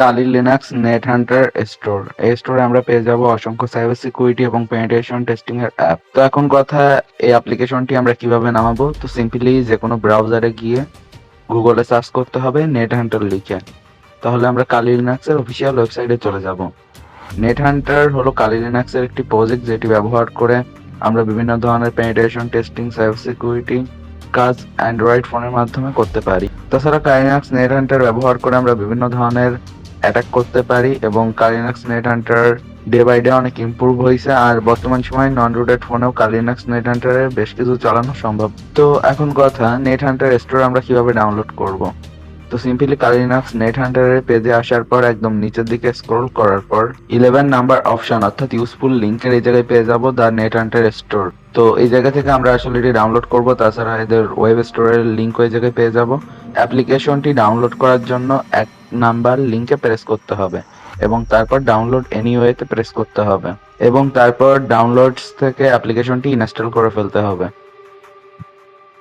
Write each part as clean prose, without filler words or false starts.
কালি Linux net Hunter store. এই স্টোরে আমরা পেয়ে যাব অসংখ্য সাইবার সিকিউরিটি এবং পেনিট্রেশন টেস্টিং এর অ্যাপ। তো এখন কথা, এই অ্যাপ্লিকেশনটি আমরা কিভাবে নামাবো? তো সিম্পলি যে কোনো ব্রাউজারে গিয়ে গুগলে সার্চ করতে হবে নেট হান্টার লিখে। তাহলে আমরা কালি লিনাক্সের অফিসিয়াল ওয়েবসাইটে চলে যাব। নেট হান্টার হলো কালি লিনাক্সের একটি প্রজেক্ট, যেটি ব্যবহার করে আমরা বিভিন্ন ধরনের পেনিট্রেশন টেস্টিং, সাইবার সিকিউরিটি কাজ অ্যান্ড্রয়েড ফোনের মাধ্যমে করতে পারি। তাছাড়া কালি লিনাক্স নেট হান্টার ব্যবহার করে আমরা বিভিন্ন ধরনের অ্যাটাক করতে পারি, এবং Kali Linux NetHunter day by day অনেক ইমপ্রুভ হয়েছে। আর বর্তমান সময়ে নন রুটেড ফোনেও কালি লিনাক্স নেট হান্টারের বেশ কিছু চালানো সম্ভব। তো এখন কথা, নেট হান্টার স্টোর আমরা কিভাবে ডাউনলোড করব? তো সিম্পলি কালি লিনাক্স নেট হান্টারের পেজে আসার পর একদম নিচের দিকে স্ক্রল করার পর 11 নাম্বার অপশন অর্থাৎ ইউজফুল লিঙ্কের এই জায়গায় পেয়ে যাব দ্য নেট হান্টার স্টোর। তো এই জায়গা থেকে আমরা আসলে এটি ডাউনলোড করব। তাছাড়া এদের ওয়েব স্টোরের লিঙ্ক ওই জায়গায় পেয়ে যাব। অ্যাপ্লিকেশনটি ডাউনলোড করার জন্য 1 নাম্বার লিঙ্কে প্রেস করতে হবে এবং তারপর ডাউনলোড এনিওয়েতে প্রেস করতে হবে এবং তারপর ডাউনলোডস থেকে অ্যাপ্লিকেশনটি ইনস্টল করে ফেলতে হবে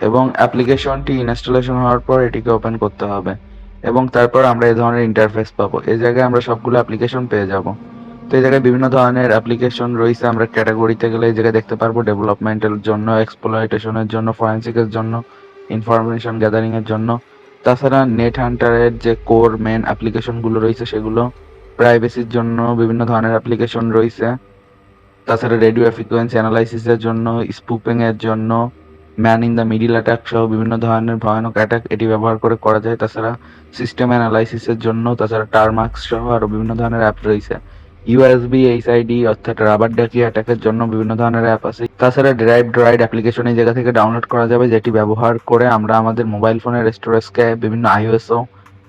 এবং অ্যাপ্লিকেশনটি ইনস্টলেশন হওয়ার পর এটিকে ওপেন করতে হবে এবং তারপর আমরা এই ধরনের ইন্টারফেস পাবো। এই জায়গায় আমরা সবগুলো অ্যাপ্লিকেশন পেয়ে যাব। তো এই জায়গায় বিভিন্ন ধরনের অ্যাপ্লিকেশন রয়েছে। আমরা ক্যাটাগরিতে গেলে এই জায়গায় দেখতে পারবো ডেভেলপমেন্টের জন্য, এক্সপ্লয়টেশনের জন্য, ফরেন্সিকের জন্য, ইনফরমেশন গ্যাদারিং এর জন্য। তাছাড়া নেট হান্টারের যে কোর মেন অ্যাপ্লিকেশনগুলো রয়েছে সেগুলো, প্রাইভেসির জন্য বিভিন্ন ধরনের অ্যাপ্লিকেশন রয়েছে। তাছাড়া রেডিও ফ্রিকোয়েন্সি অ্যানালাইসিসের জন্য, স্পুপিং এর জন্য, man in the middle attack সহ বিভিন্ন ধরনের ভয়ানক অ্যাটাক এটি ব্যবহার করে করা যায়। তাছাড়া সিস্টেম অ্যানালাইসিসের জন্য, তাছাড়া টারমার্কস সহ আরো বিভিন্ন ধরনের অ্যাপ রয়েছে। ইউএসবি এইচআইডি অর্থাৎ রাবার ডাকি অ্যাটাকের জন্য বিভিন্ন ধরনের অ্যাপ আছে। তাছাড়া ড্রাইভ ড্রয়েড অ্যাপ্লিকেশন এই জায়গা থেকে ডাউনলোড করা যাবে, যেটি ব্যবহার করে আমরা আমাদের মোবাইল ফোনের স্টোরেজকে বিভিন্ন আইওএসও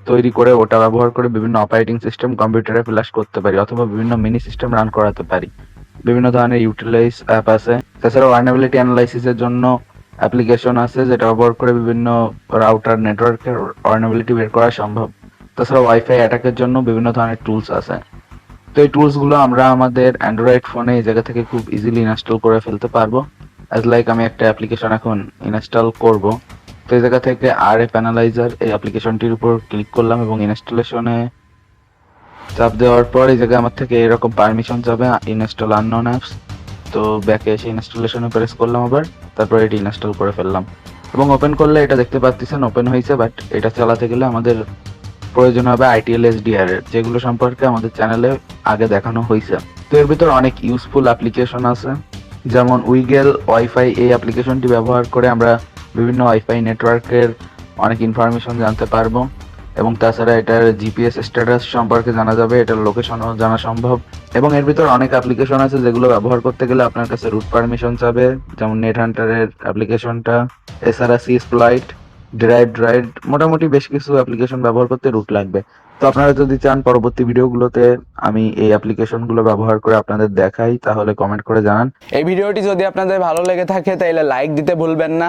তৈরি করে ওটা ব্যবহার করে বিভিন্ন অপারেটিং সিস্টেম কম্পিউটারে ফ্ল্যাশ করতে পারি অথবা বিভিন্ন মিনি সিস্টেম রান করাতে পারি। বিভিন্ন ধরনের ইউটিলাইজ অ্যাপ আছে। তাছাড়া ভালনারেবিলিটি অ্যানালাইসিসের জন্য অ্যাপ্লিকেশন আছে, যেটা ব্যবহার করে বিভিন্ন রাউটার নেটওয়ার্কের ভালনারেবিলিটি বের করা সম্ভব। তাছাড়া ওয়াইফাই অ্যাটাকের জন্য বিভিন্ন ধরনের টুলস আছে। তো এই টুলসগুলো আমরা আমাদের অ্যান্ড্রয়েড ফোনে এই জায়গা থেকে খুব ইজিলি ইনস্টল করে ফেলতে পারবো। অ্যাজ লাইক আমি একটা অ্যাপ্লিকেশন এখন ইনস্টল করব। তো এই জায়গা থেকে RF অ্যানালাইজার এই অ্যাপ্লিকেশনটির উপর ক্লিক করলাম এবং ইনস্টলেশনে চাপ দেওয়ার পর এই জায়গায় আমার থেকে এরকম পারমিশন যাবে, ইনস্টল আননোন অ্যাপস। তো ব্যাকে এসে ইনস্টলেশনে প্রেস করলাম আবার, তারপর এটি ইনস্টল করে ফেললাম এবং ওপেন করলে এটা দেখতে পাচ্ছেন ওপেন হয়েছে। বাট এটা চালাতে গেলে আমাদের প্রয়োজন হবে ITIL SDR এর, যেগুলো সম্পর্কে আমাদের চ্যানেলে আগে দেখানো হয়েছে। তো এর ভিতর অনেক ইউজফুল অ্যাপ্লিকেশন আছে, যেমন উইগেল ওয়াইফাই। এই অ্যাপ্লিকেশনটি ব্যবহার করে আমরা বিভিন্ন ওয়াইফাই নেটওয়ার্কের অনেক ইনফরমেশন জানতে পারবো এবং তাছাড়া এটার জিপিএস স্ট্যাটাস সম্পর্কে জানা যাবে, এটার লোকেশনও জানা সম্ভব। এবং এর ভিতর অনেক অ্যাপ্লিকেশন আছে যেগুলো ব্যবহার করতে গেলে আপনার কাছে রুট পারমিশন চাবে, যেমন নেট হান্টারের অ্যাপ্লিকেশনটা, এছাড়া সিস্প্লাইট, ড্রাইভ ড্রাইভ, মোটামুটি বেশ কিছু অ্যাপ্লিকেশন ব্যবহার করতে রুট লাগবে। তো আপনারা যদি চান পরবর্তী ভিডিওগুলোতে আমি এই অ্যাপ্লিকেশনগুলো ব্যবহার করে আপনাদের দেখাই, তাহলে কমেন্ট করে জানান। এই ভিডিওটি যদি আপনাদের ভালো লেগে থাকে তাহলে লাইক দিতে ভুলবেন না।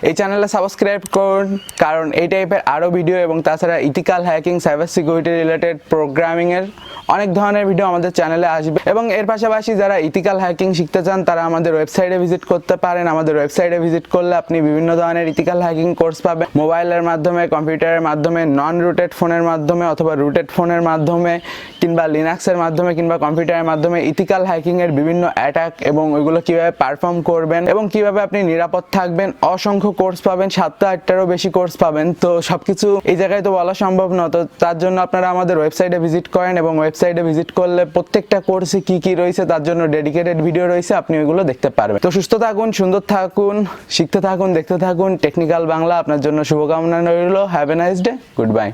এই চ্যানেলে সাবস্ক্রাইব করুন, কারণ এই টাইপের আরও ভিডিও এবং তাছাড়া ethical hacking, cyber security related প্রোগ্রামিংয়ের অনেক ধরনের ভিডিও আমাদের চ্যানেলে আসবে। এবং এর পাশাপাশি যারা ইথিক্যাল হ্যাকিং শিখতে চান তারা আমাদের ওয়েবসাইটে ভিজিট করতে পারেন। আমাদের ওয়েবসাইটে ভিজিট করলে আপনি বিভিন্ন ধরনের ইথিক্যাল হ্যাকিং কোর্স পাবেন, মোবাইলের মাধ্যমে, কম্পিউটারের মাধ্যমে, নন রুটেড ফোনের মাধ্যমে অথবা রুটেড ফোনের মাধ্যমে, কিংবা লিনাক্সের মাধ্যমে, কিংবা কম্পিউটারের মাধ্যমে ইথিক্যাল হ্যাকিংয়ের বিভিন্ন অ্যাটাক এবং ওইগুলো কীভাবে পারফর্ম করবেন এবং কীভাবে আপনি নিরাপদ থাকবেন। অসংখ্য কোর্স পাবেন, 7-8টারও বেশি কোর্স পাবেন। তো সব কিছু এই জায়গায় তো বলা সম্ভব না, তো তার জন্য আপনারা আমাদের ওয়েবসাইটে ভিজিট করেন এবং ওয়েবসাইটে ভিজিট করলে প্রত্যেকটা কোর্সে কী কী রয়েছে তার জন্য ডেডিকেটেড ভিডিও রয়েছে, আপনি ওইগুলো দেখতে পারবেন। তো সুস্থ থাকুন, সুন্দর থাকুন, শিখতে থাকুন, দেখতে থাকুন। টেকনিক্যাল বাংলা আপনার জন্য শুভকামনা রইল। Have a nice day, good bye.